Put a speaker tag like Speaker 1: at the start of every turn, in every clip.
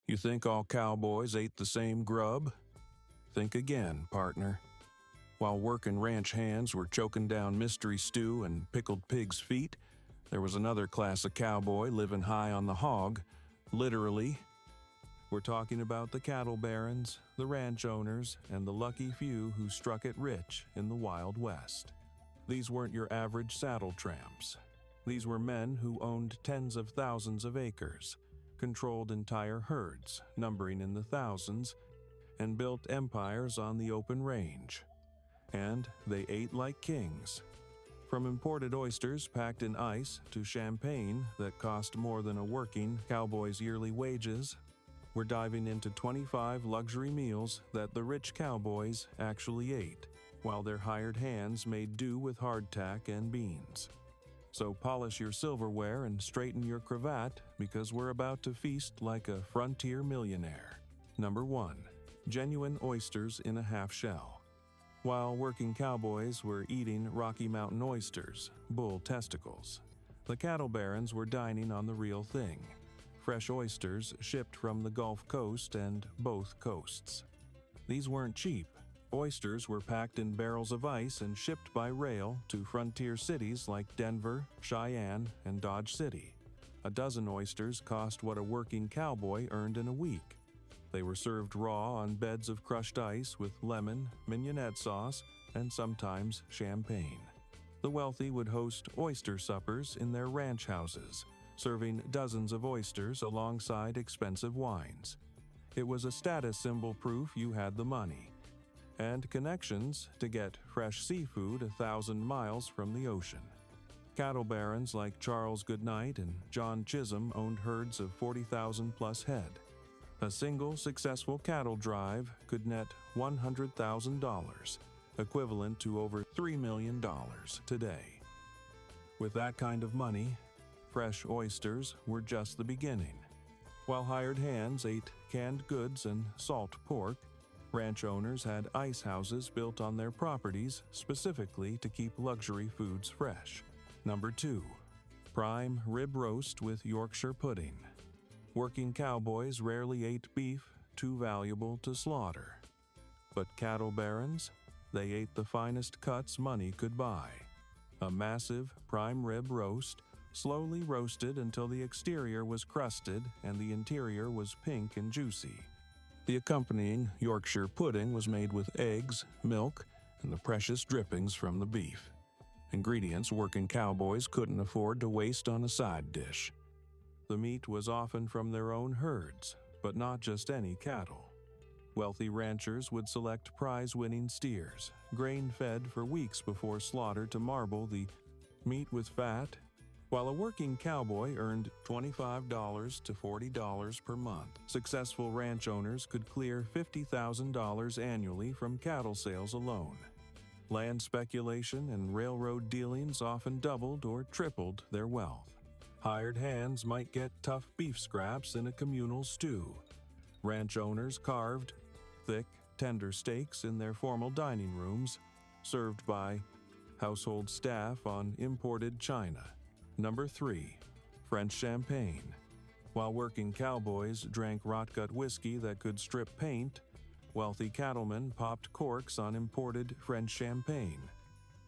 Speaker 1: You think all cowboys ate the same grub? Think again, partner. While working ranch hands were choking down mystery stew and pickled pig's feet, there was another class of cowboy living high on the hog, literally. We're talking about the cattle barons, the ranch owners, and the lucky few who struck it rich in the Wild West. These weren't your average saddle tramps. These were men who owned tens of thousands of acres, controlled entire herds numbering in the thousands, and built empires on the open range. And they ate like kings. From imported oysters packed in ice to champagne that cost more than a working cowboy's yearly wages, we're diving into 25 luxury meals that the rich cowboys actually ate, while their hired hands made do with hardtack and beans. So polish your silverware and straighten your cravat, because we're about to feast like a frontier millionaire. Number 1. Genuine oysters in a half shell. While working cowboys were eating Rocky Mountain oysters, bull testicles, the cattle barons were dining on the real thing. Fresh oysters shipped from the Gulf Coast and both coasts. These weren't cheap. Oysters were packed in barrels of ice and shipped by rail to frontier cities like Denver, Cheyenne, and Dodge City. A dozen oysters cost what a working cowboy earned in a week. They were served raw on beds of crushed ice with lemon, mignonette sauce, and sometimes champagne. The wealthy would host oyster suppers in their ranch houses, serving dozens of oysters alongside expensive wines. It was a status symbol, proof you had the money, and connections to get fresh seafood 1,000 miles from the ocean. Cattle barons like Charles Goodnight and John Chisholm owned herds of 40,000 plus head. A single successful cattle drive could net $100,000, equivalent to over $3 million today. With that kind of money, fresh oysters were just the beginning. While hired hands ate canned goods and salt pork, ranch owners had ice houses built on their properties specifically to keep luxury foods fresh. Number 2. Prime rib roast with Yorkshire pudding. Working cowboys rarely ate beef too valuable to slaughter. But cattle barons, they ate the finest cuts money could buy. A massive prime rib roast, slowly roasted until the exterior was crusted and the interior was pink and juicy. The accompanying Yorkshire pudding was made with eggs, milk, and the precious drippings from the beef. Ingredients working cowboys couldn't afford to waste on a side dish. The meat was often from their own herds, but not just any cattle. Wealthy ranchers would select prize-winning steers, grain-fed for weeks before slaughter to marble the meat with fat, while a working cowboy earned $25 to $40 per month. Successful ranch owners could clear $50,000 annually from cattle sales alone. Land speculation and railroad dealings often doubled or tripled their wealth. Hired hands might get tough beef scraps in a communal stew. Ranch owners carved thick, tender steaks in their formal dining rooms, served by household staff on imported china. Number 3. French champagne. While working cowboys drank rot-gut whiskey that could strip paint, wealthy cattlemen popped corks on imported French champagne.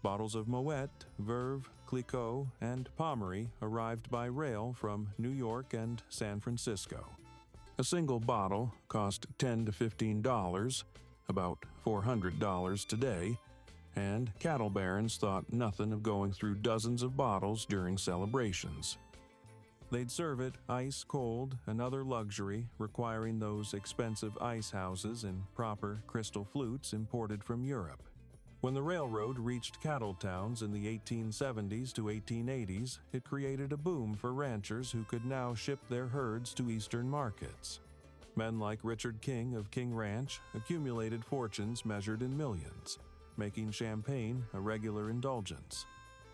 Speaker 1: Bottles of Moet, Veuve, Clicquot, and Pommery arrived by rail from New York and San Francisco. A single bottle cost $10 to $15, about $400 today, and cattle barons thought nothing of going through dozens of bottles during celebrations. They'd serve it ice cold, another luxury requiring those expensive ice houses in proper crystal flutes imported from Europe. When the railroad reached cattle towns in the 1870s to 1880s, it created a boom for ranchers who could now ship their herds to eastern markets. Men like Richard King of King Ranch accumulated fortunes measured in millions, making champagne a regular indulgence.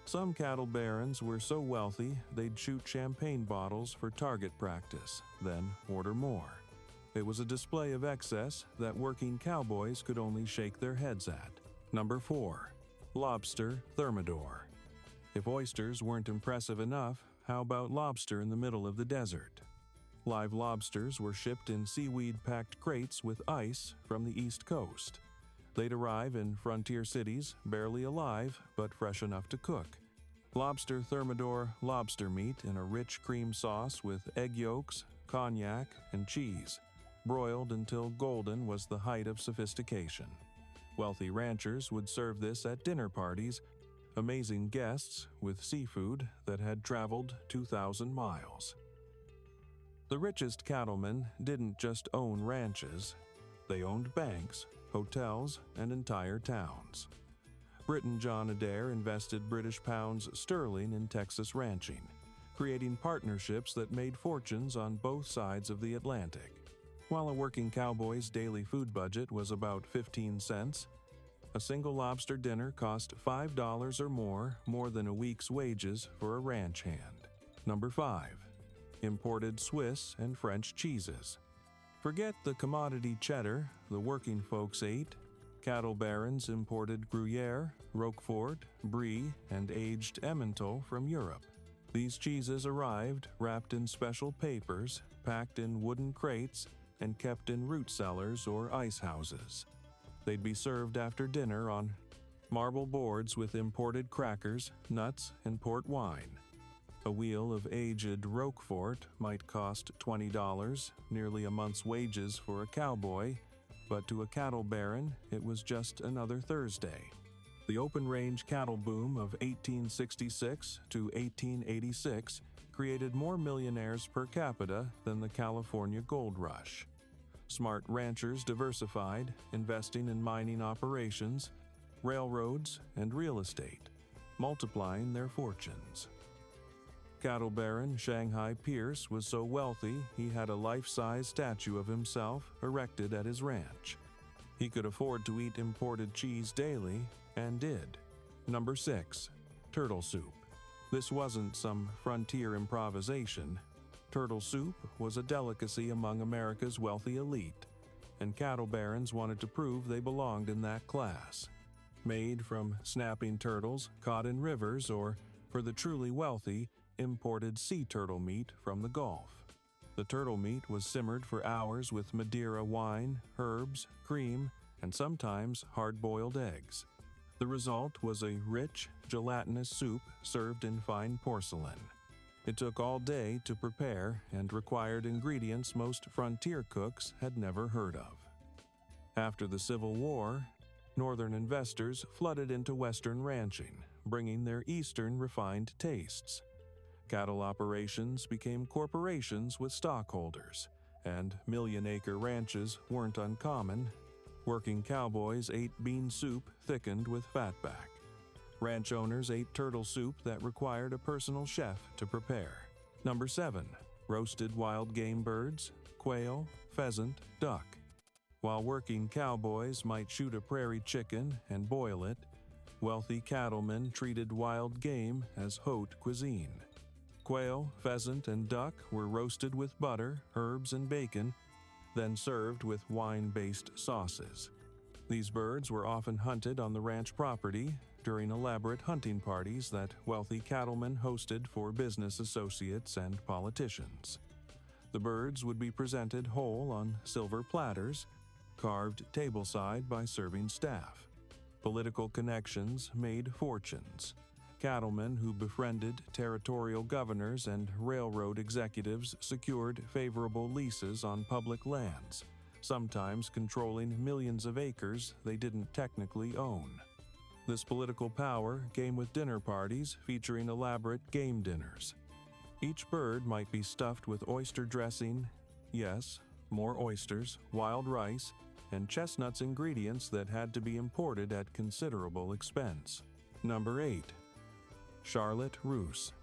Speaker 1: Some cattle barons were so wealthy they'd shoot champagne bottles for target practice, then order more. It was a display of excess that working cowboys could only shake their heads at. Number 4. Lobster Thermidor. If oysters weren't impressive enough, how about lobster in the middle of the desert? Live lobsters were shipped in seaweed-packed crates with ice from the East Coast. They'd arrive in frontier cities, barely alive, but fresh enough to cook. Lobster Thermidor lobster meat in a rich cream sauce with egg yolks, cognac, and cheese. Broiled until golden was the height of sophistication. Wealthy ranchers would serve this at dinner parties, amazing guests with seafood that had traveled 2,000 miles. The richest cattlemen didn't just own ranches, they owned banks, hotels, and entire towns. Briton John Adair invested British pounds sterling in Texas ranching, creating partnerships that made fortunes on both sides of the Atlantic. While a working cowboy's daily food budget was about 15 cents, a single lobster dinner cost $5 or more than a week's wages for a ranch hand. Number 5. Imported Swiss and French cheeses. Forget the commodity cheddar the working folks ate. Cattle barons imported Gruyere, Roquefort, Brie, and aged Emmental from Europe. These cheeses arrived wrapped in special papers, packed in wooden crates, and kept in root cellars or ice houses. They'd be served after dinner on marble boards with imported crackers, nuts, and port wine. A wheel of aged Roquefort might cost $20, nearly a month's wages for a cowboy, but to a cattle baron, it was just another Thursday. The open-range cattle boom of 1866 to 1886 created more millionaires per capita than the California gold rush. Smart ranchers diversified, investing in mining operations, railroads, and real estate, multiplying their fortunes. Cattle baron Shanghai Pierce was so wealthy he had a life-size statue of himself erected at his ranch. He could afford to eat imported cheese daily, and did. Number 6. Turtle soup. This wasn't some frontier improvisation. Turtle soup was a delicacy among America's wealthy elite, and cattle barons wanted to prove they belonged in that class. Made from snapping turtles caught in rivers or, for the truly wealthy, imported sea turtle meat from the Gulf. The turtle meat was simmered for hours with Madeira wine, herbs, cream, and sometimes hard-boiled eggs. The result was a rich, gelatinous soup served in fine porcelain. It took all day to prepare and required ingredients most frontier cooks had never heard of. After the Civil War, Northern investors flooded into Western ranching, bringing their Eastern refined tastes. Cattle operations became corporations with stockholders, and million-acre ranches weren't uncommon. Working cowboys ate bean soup thickened with fatback. Ranch owners ate turtle soup that required a personal chef to prepare. Number 7. Roasted wild game birds, quail, pheasant, duck. While working cowboys might shoot a prairie chicken and boil it, wealthy cattlemen treated wild game as haute cuisine. Quail, pheasant, and duck were roasted with butter, herbs, and bacon, then served with wine-based sauces. These birds were often hunted on the ranch property during elaborate hunting parties that wealthy cattlemen hosted for business associates and politicians. The birds would be presented whole on silver platters, carved tableside by serving staff. Political connections made fortunes. Cattlemen who befriended territorial governors and railroad executives secured favorable leases on public lands, sometimes controlling millions of acres they didn't technically own. This political power came with dinner parties featuring elaborate game dinners. Each bird might be stuffed with oyster dressing, yes, more oysters, wild rice, and chestnuts, ingredients that had to be imported at considerable expense. Number 8. Charlotte Russe.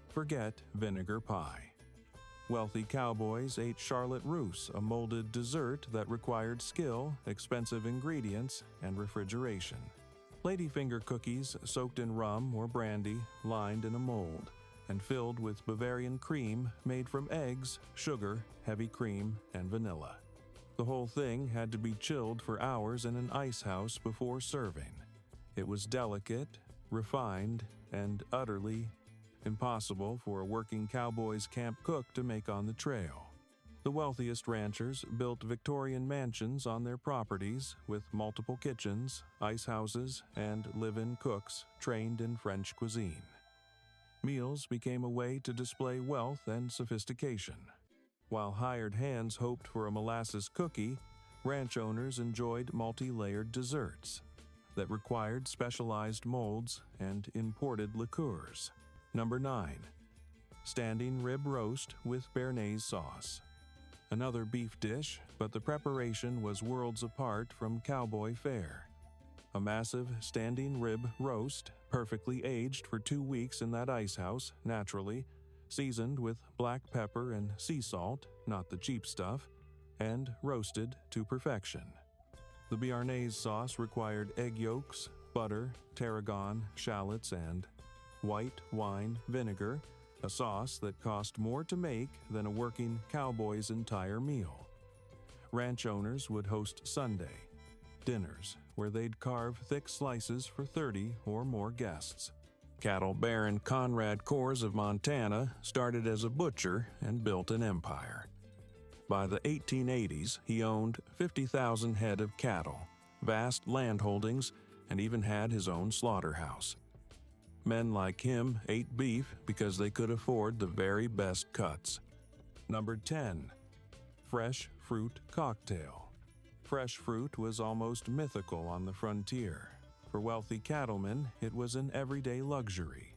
Speaker 1: Forget vinegar pie. Wealthy cowboys ate Charlotte Russe, a molded dessert that required skill, expensive ingredients, and refrigeration. Ladyfinger cookies soaked in rum or brandy, lined in a mold, and filled with Bavarian cream made from eggs, sugar, heavy cream, and vanilla. The whole thing had to be chilled for hours in an ice house before serving. It was delicate, refined, and utterly impossible for a working cowboy's camp cook to make on the trail. The wealthiest ranchers built Victorian mansions on their properties with multiple kitchens, ice houses, and live-in cooks trained in French cuisine. Meals became a way to display wealth and sophistication. While hired hands hoped for a molasses cookie, ranch owners enjoyed multi-layered desserts that required specialized molds and imported liqueurs. Number 9. Standing rib roast with Bearnaise sauce. Another beef dish, but the preparation was worlds apart from Cowboy fare. A massive standing rib roast, perfectly aged for 2 weeks in that ice house, naturally, seasoned with black pepper and sea salt, not the cheap stuff, and roasted to perfection. The Bearnaise sauce required egg yolks, butter, tarragon, shallots, and white wine vinegar, a sauce that cost more to make than a working cowboy's entire meal. Ranch owners would host Sunday dinners where they'd carve thick slices for 30 or more guests. Cattle Baron Conrad Kohrs of Montana started as a butcher and built an empire. By the 1880s, he owned 50,000 head of cattle, vast land holdings, and even had his own slaughterhouse. Men like him ate beef because they could afford the very best cuts. Number 10. Fresh fruit cocktail. Fresh fruit was almost mythical on the frontier. For wealthy cattlemen, it was an everyday luxury.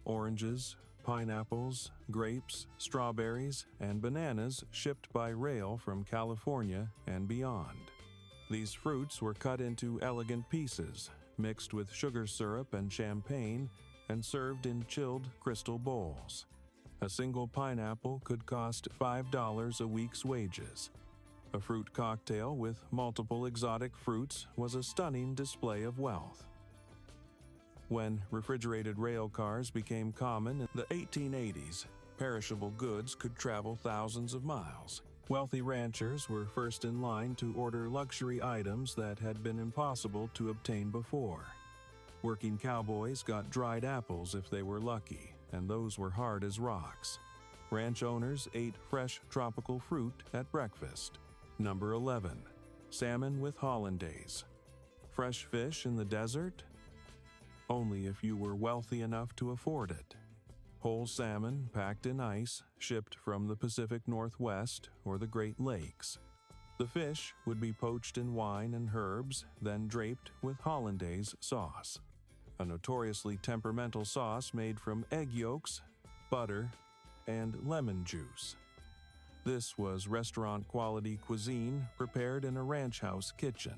Speaker 1: Oranges, pineapples, grapes, strawberries, and bananas shipped by rail from California and beyond. These fruits were cut into elegant pieces, mixed with sugar syrup and champagne, and served in chilled crystal bowls. A single pineapple could cost $5 a week's wages. A fruit cocktail with multiple exotic fruits was a stunning display of wealth. When refrigerated rail cars became common in the 1880s, perishable goods could travel thousands of miles. Wealthy ranchers were first in line to order luxury items that had been impossible to obtain before. Working cowboys got dried apples if they were lucky, and those were hard as rocks. Ranch owners ate fresh tropical fruit at breakfast. Number 11. Salmon with Hollandaise. Fresh fish in the desert? Only if you were wealthy enough to afford it. Whole salmon packed in ice, shipped from the Pacific Northwest or the Great Lakes. The fish would be poached in wine and herbs, then draped with Hollandaise sauce, a notoriously temperamental sauce made from egg yolks, butter, and lemon juice. This was restaurant-quality cuisine prepared in a ranch house kitchen.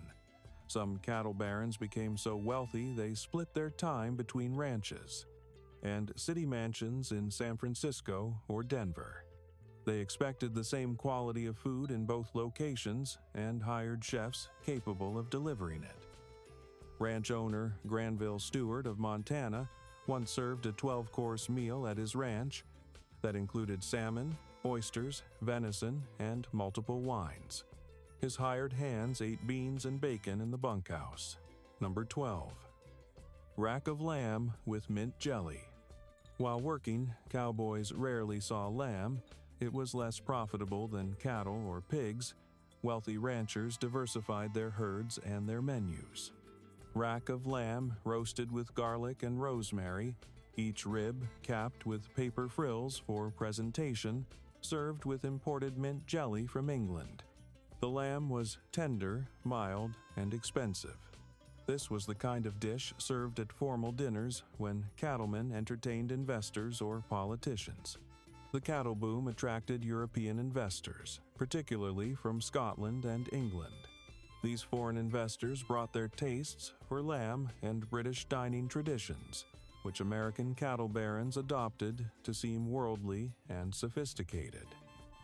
Speaker 1: Some cattle barons became so wealthy they split their time between ranches and city mansions in San Francisco or Denver. They expected the same quality of food in both locations and hired chefs capable of delivering it. Ranch owner Granville Stewart of Montana once served a 12-course meal at his ranch that included salmon, oysters, venison, and multiple wines. His hired hands ate beans and bacon in the bunkhouse. Number 12. Rack of lamb with mint jelly. While working, cowboys rarely saw lamb. It was less profitable than cattle or pigs. Wealthy ranchers diversified their herds and their menus. Rack of lamb roasted with garlic and rosemary, each rib capped with paper frills for presentation, served with imported mint jelly from England. The lamb was tender, mild, and expensive. This was the kind of dish served at formal dinners when cattlemen entertained investors or politicians. The cattle boom attracted European investors, particularly from Scotland and England. These foreign investors brought their tastes for lamb and British dining traditions, which American cattle barons adopted to seem worldly and sophisticated.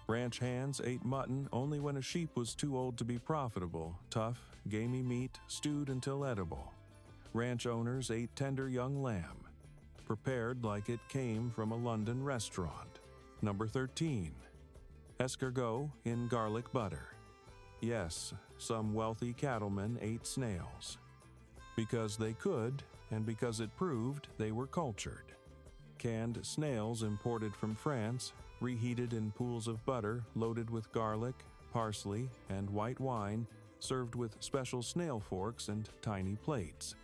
Speaker 1: Ranch hands ate mutton only when a sheep was too old to be profitable, tough, gamey meat stewed until edible. Ranch owners ate tender young lamb, prepared like it came from a London restaurant. Number 13. Escargot in garlic butter. Yes, some wealthy cattlemen ate snails. Because they could, and because it proved they were cultured. Canned snails imported from France reheated in pools of butter loaded with garlic, parsley, and white wine, served with special snail forks and tiny plates.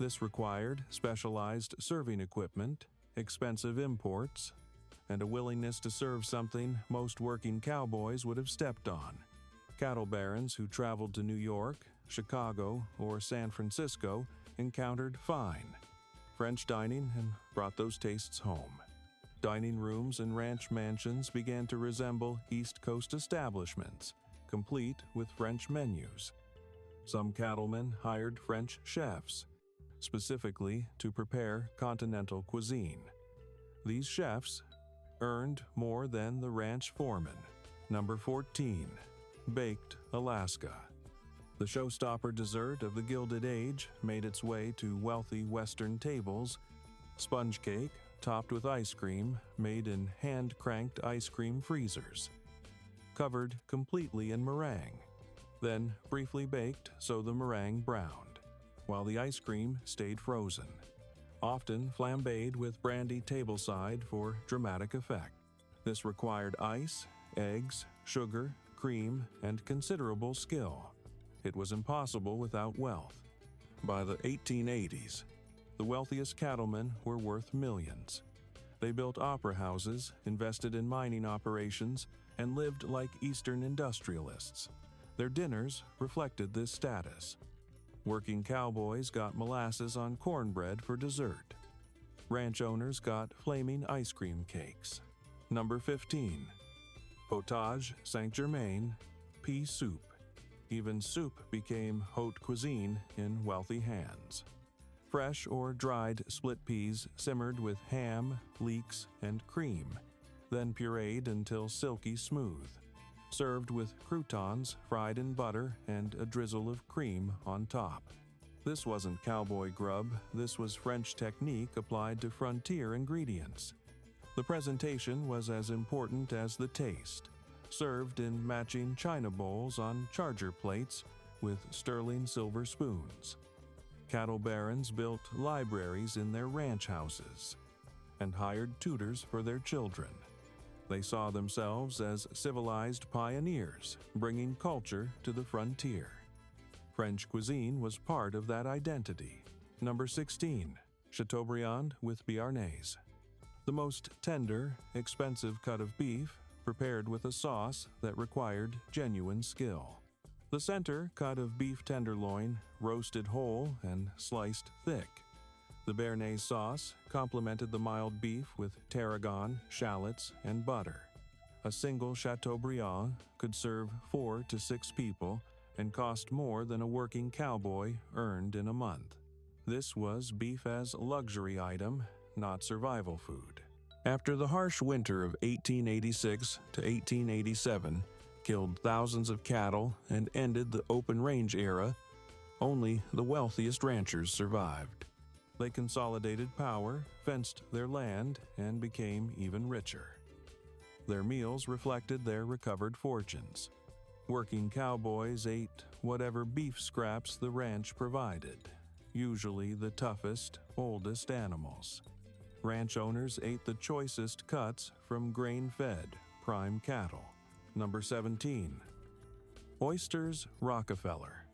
Speaker 1: This required specialized serving equipment, expensive imports, and a willingness to serve something most working cowboys would have stepped on. Cattle barons who traveled to New York, Chicago, or San Francisco encountered fine French dining and brought those tastes home. Dining rooms and ranch mansions began to resemble East Coast establishments, complete with French menus. Some cattlemen hired French chefs, specifically to prepare continental cuisine. These chefs earned more than the ranch foreman. Number 14. Baked Alaska. The showstopper dessert of the Gilded Age made its way to wealthy Western tables. Sponge cake, topped with ice cream, made in hand-cranked ice cream freezers. Covered completely in meringue, then briefly baked so the meringue browned, while the ice cream stayed frozen. Often flambéed with brandy tableside for dramatic effect. This required ice, eggs, sugar, cream, and considerable skill. It was impossible without wealth. By the 1880s, the wealthiest cattlemen were worth millions. They built opera houses, invested in mining operations, and lived like Eastern industrialists. Their dinners reflected this status. Working cowboys got molasses on cornbread for dessert. Ranch owners got flaming ice cream cakes. Number 15. Potage, Sant-Germaine, pea soup. Even soup became haute cuisine in wealthy hands. Fresh or dried split peas simmered with ham, leeks, and cream, then pureed until silky smooth. Served with croutons fried in butter and a drizzle of cream on top. This wasn't cowboy grub, this was French technique applied to frontier ingredients. The presentation was as important as the taste, served in matching china bowls on charger plates with sterling silver spoons. Cattle barons built libraries in their ranch houses and hired tutors for their children. They saw themselves as civilized pioneers, bringing culture to the frontier. French cuisine was part of that identity. Number 16. Chateaubriand with Bearnaise. The most tender, expensive cut of beef prepared with a sauce that required genuine skill. The center cut of beef tenderloin, roasted whole and sliced thick. The Bearnaise sauce complemented the mild beef with tarragon, shallots, and butter. A single Chateaubriand could serve 4 to 6 people and cost more than a working cowboy earned in a month. This was beef as luxury item, not survival food. After the harsh winter of 1886 to 1887 killed thousands of cattle and ended the open range era, only the wealthiest ranchers survived. They consolidated power, fenced their land, and became even richer. Their meals reflected their recovered fortunes. Working cowboys ate whatever beef scraps the ranch provided, usually the toughest, oldest animals. Ranch owners ate the choicest cuts from grain-fed, prime cattle. Number 17. Oysters Rockefeller.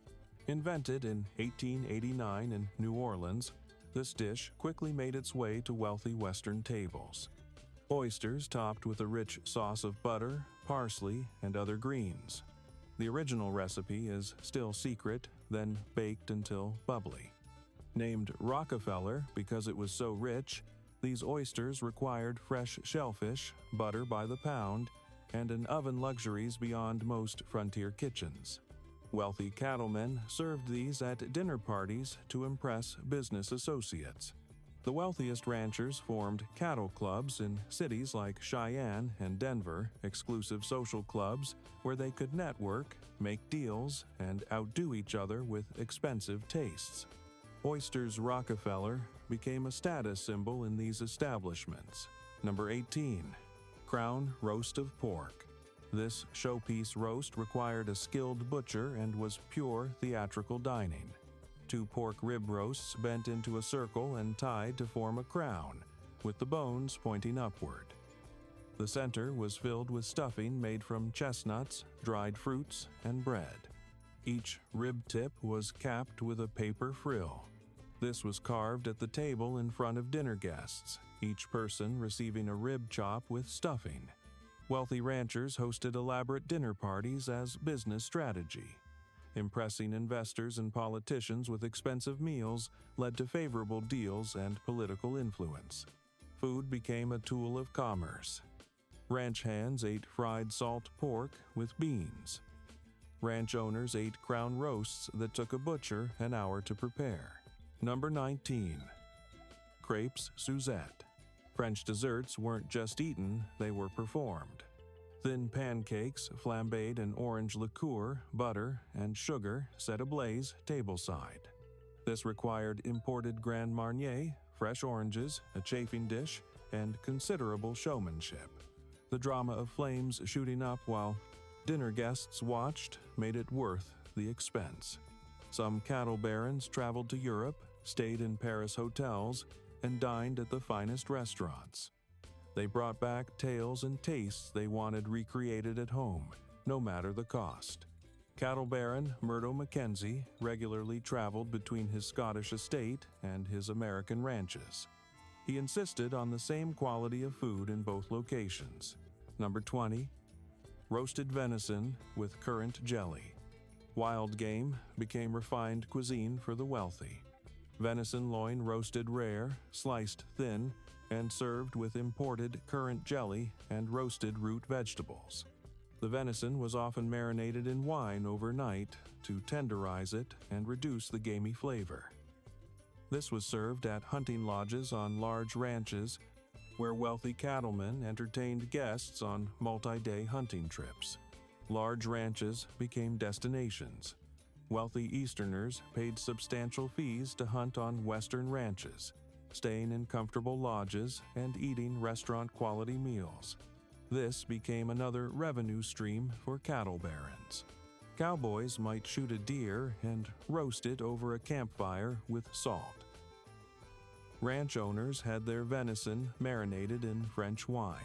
Speaker 1: Invented in 1889 in New Orleans, this dish quickly made its way to wealthy Western tables. Oysters topped with a rich sauce of butter, parsley, and other greens. The original recipe is still secret, then baked until bubbly. Named Rockefeller because it was so rich, these oysters required fresh shellfish, butter by the pound, and an oven luxuries beyond most frontier kitchens. Wealthy cattlemen served these at dinner parties to impress business associates. The wealthiest ranchers formed cattle clubs in cities like Cheyenne and Denver, exclusive social clubs where they could network, make deals, and outdo each other with expensive tastes. Oysters Rockefeller became a status symbol in these establishments. Number 18. Crown Roast of Pork. This showpiece roast required a skilled butcher and was pure theatrical dining. 2 pork rib roasts bent into a circle and tied to form a crown, with the bones pointing upward. The center was filled with stuffing made from chestnuts, dried fruits, and bread. Each rib tip was capped with a paper frill. This was carved at the table in front of dinner guests, each person receiving a rib chop with stuffing. Wealthy ranchers hosted elaborate dinner parties as business strategy. Impressing investors and politicians with expensive meals led to favorable deals and political influence. Food became a tool of commerce. Ranch hands ate fried salt pork with beans. Ranch owners ate crown roasts that took a butcher an hour to prepare. Number 19. Crepes Suzette. French desserts weren't just eaten, they were performed. Thin pancakes flambéed in orange liqueur, butter, and sugar set ablaze tableside. This required imported Grand Marnier, fresh oranges, a chafing dish, and considerable showmanship. The drama of flames shooting up while dinner guests watched made it worth the expense. Some cattle barons traveled to Europe, stayed in Paris hotels, and dined at the finest restaurants. They brought back tales and tastes they wanted recreated at home, no matter the cost. Cattle Baron Murdo Mackenzie regularly traveled between his Scottish estate and his American ranches. He insisted on the same quality of food in both locations. Number 20. Roasted venison with currant jelly. Wild game became refined cuisine for the wealthy. Venison loin roasted rare, sliced thin, and served with imported currant jelly and roasted root vegetables. The venison was often marinated in wine overnight to tenderize it and reduce the gamey flavor. This was served at hunting lodges on large ranches where wealthy cattlemen entertained guests on multi-day hunting trips. Large ranches became destinations. Wealthy Easterners paid substantial fees to hunt on Western ranches, staying in comfortable lodges and eating restaurant-quality meals. This became another revenue stream for cattle barons. Cowboys might shoot a deer and roast it over a campfire with salt. Ranch owners had their venison marinated in French wine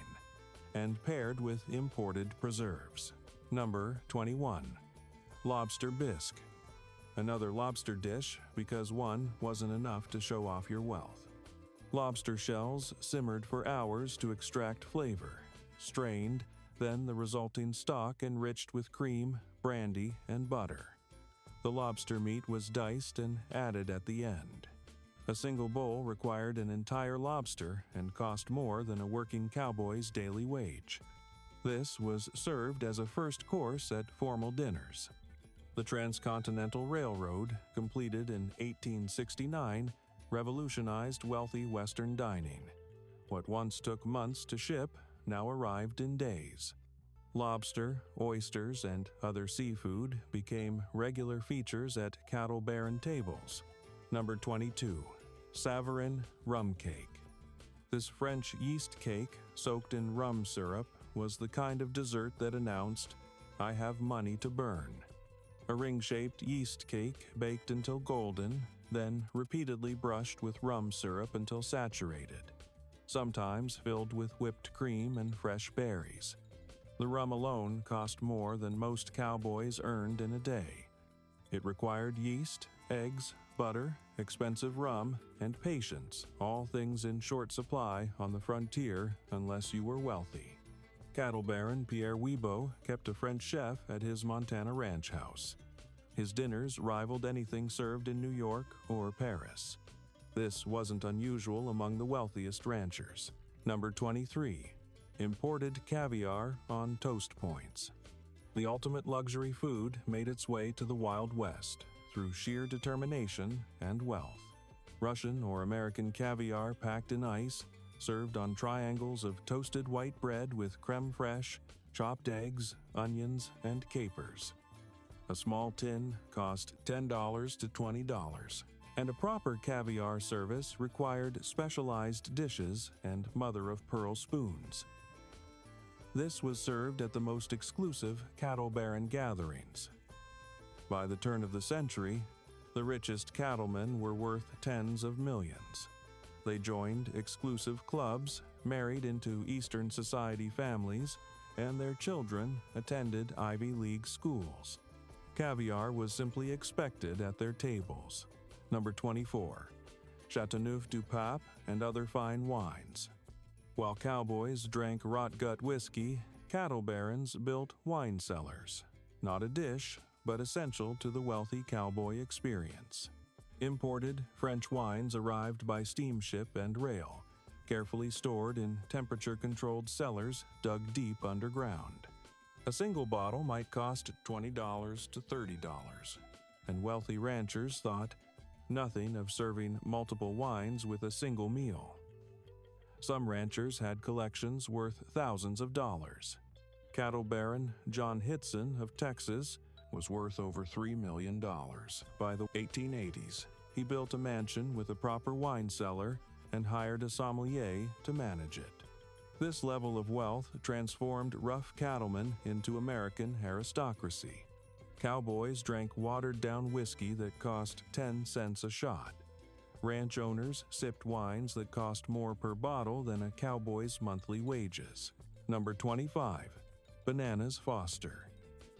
Speaker 1: and paired with imported preserves. Number 21. Lobster Bisque. Another lobster dish because one wasn't enough to show off your wealth. Lobster shells simmered for hours to extract flavor, strained, then the resulting stock enriched with cream, brandy, and butter. The lobster meat was diced and added at the end. A single bowl required an entire lobster and cost more than a working cowboy's daily wage. This was served as a first course at formal dinners. The Transcontinental Railroad, completed in 1869, revolutionized wealthy Western dining. What once took months to ship now arrived in days. Lobster, oysters, and other seafood became regular features at cattle baron tables. Number 22. Savarin Rum Cake. This French yeast cake, soaked in rum syrup, was the kind of dessert that announced, "I have money to burn." A ring-shaped yeast cake baked until golden, then repeatedly brushed with rum syrup until saturated, sometimes filled with whipped cream and fresh berries. The rum alone cost more than most cowboys earned in a day. It required yeast, eggs, butter, expensive rum, and patience, all things in short supply on the frontier unless you were wealthy. Cattle Baron Pierre Wibeau kept a French chef at his Montana ranch house. His dinners rivaled anything served in New York or Paris. This wasn't unusual among the wealthiest ranchers. Number 23. Imported caviar on toast points. The ultimate luxury food made its way to the Wild West through sheer determination and wealth. Russian or American caviar packed in ice, served on triangles of toasted white bread with creme fraiche, chopped eggs, onions, and capers. A small tin cost $10 to $20, and a proper caviar service required specialized dishes and mother-of-pearl spoons. This was served at the most exclusive cattle baron gatherings. By the turn of the century, the richest cattlemen were worth tens of millions. They joined exclusive clubs, married into Eastern society families, and their children attended Ivy League schools. Caviar was simply expected at their tables. Number 24. Chateauneuf-Du-Pape and other fine wines. While cowboys drank rot-gut whiskey, cattle barons built wine cellars. Not a dish, but essential to the wealthy cowboy experience. Imported French wines arrived by steamship and rail, carefully stored in temperature-controlled cellars dug deep underground. A single bottle might cost $20 to $30, and wealthy ranchers thought nothing of serving multiple wines with a single meal. Some ranchers had collections worth thousands of dollars. Cattle Baron John Hitson of Texas was worth over $3 million. By the 1880s, he built a mansion with a proper wine cellar and hired a sommelier to manage it. This level of wealth transformed rough cattlemen into American aristocracy. Cowboys drank watered-down whiskey that cost 10 cents a shot. Ranch owners sipped wines that cost more per bottle than a cowboy's monthly wages. Number 25. Bananas Foster.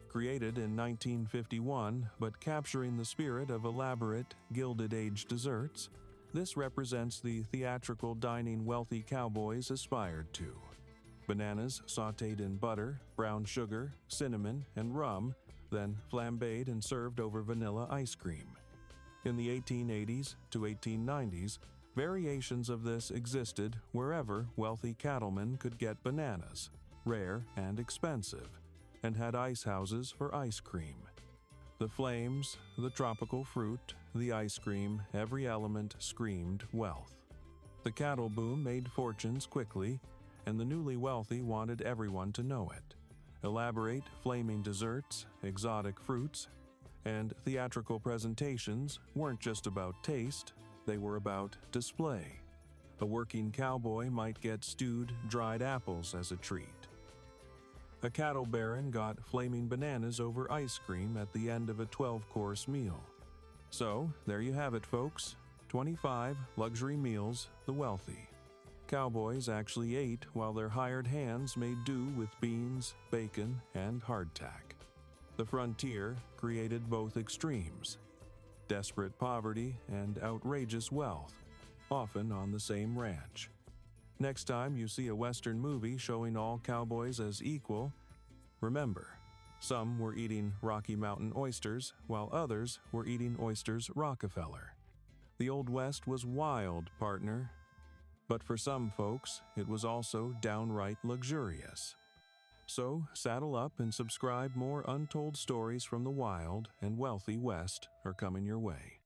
Speaker 1: Created in 1951, but capturing the spirit of elaborate, Gilded Age desserts, this represents the theatrical dining wealthy cowboys aspired to. Bananas sautéed in butter, brown sugar, cinnamon, and rum, then flambéed and served over vanilla ice cream. In the 1880s to 1890s, variations of this existed wherever wealthy cattlemen could get bananas, rare and expensive, and had ice houses for ice cream. The flames, the tropical fruit, the ice cream, every element screamed wealth. The cattle boom made fortunes quickly, and the newly wealthy wanted everyone to know it. Elaborate, flaming desserts, exotic fruits, and theatrical presentations weren't just about taste, they were about display. A working cowboy might get stewed, dried apples as a treat. A cattle baron got flaming bananas over ice cream at the end of a 12-course meal. So, there you have it, folks. 25 luxury meals the wealthy. Cowboys actually ate while their hired hands made do with beans, bacon, and hardtack. The frontier created both extremes: desperate poverty and outrageous wealth, often on the same ranch. Next time you see a Western movie showing all cowboys as equal, remember, some were eating Rocky Mountain oysters while others were eating Oysters Rockefeller. The Old West was wild, partner. But for some folks, it was also downright luxurious. So saddle up and subscribe. More untold stories from the wild and wealthy West are coming your way.